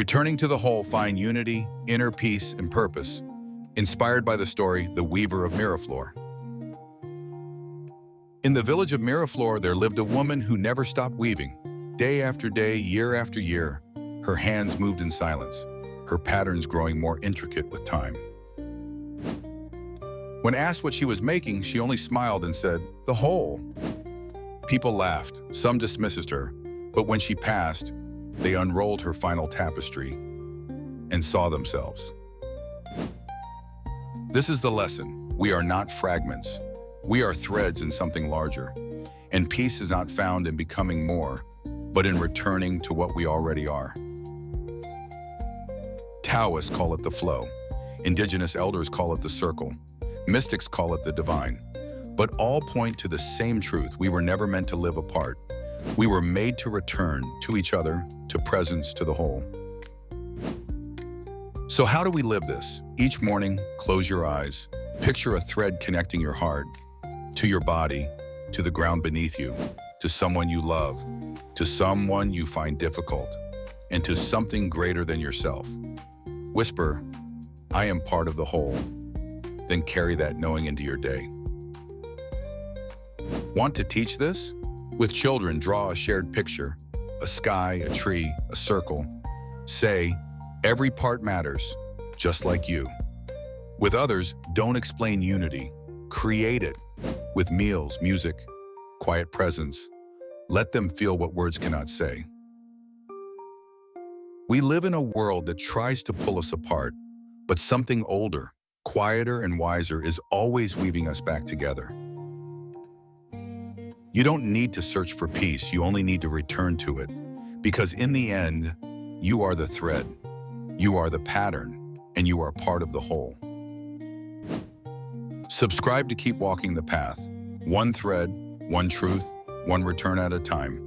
Returning to the whole, find unity, inner peace, and purpose. Inspired by the story, The Weaver of Miraflor. In the village of Miraflor, there lived a woman who never stopped weaving. Day after day, year after year, her hands moved in silence, her patterns growing more intricate with time. When asked what she was making, she only smiled and said, "The whole." People laughed, some dismissed her, but when she passed, they unrolled her final tapestry and saw themselves. This is the lesson. We are not fragments. We are threads in something larger. And peace is not found in becoming more, but in returning to what we already are. Taoists call it the flow. Indigenous elders call it the circle. Mystics call it the divine. But all point to the same truth. We were never meant to live apart. We were made to return to each other, to presence, to the whole. So how do we live this? Each morning, close your eyes. Picture a thread connecting your heart to your body, to the ground beneath you, to someone you love, to someone you find difficult, and to something greater than yourself. Whisper, "I am part of the whole." Then carry that knowing into your day. Want to teach this? With children, draw a shared picture, a sky, a tree, a circle. Say, "Every part matters, just like you." With others, don't explain unity. Create it with meals, music, quiet presence. Let them feel what words cannot say. We live in a world that tries to pull us apart, but something older, quieter, and wiser is always weaving us back together. You don't need to search for peace, you only need to return to it. Because in the end, you are the thread, you are the pattern, and you are part of the whole. Subscribe to keep walking the path. One thread, one truth, one return at a time.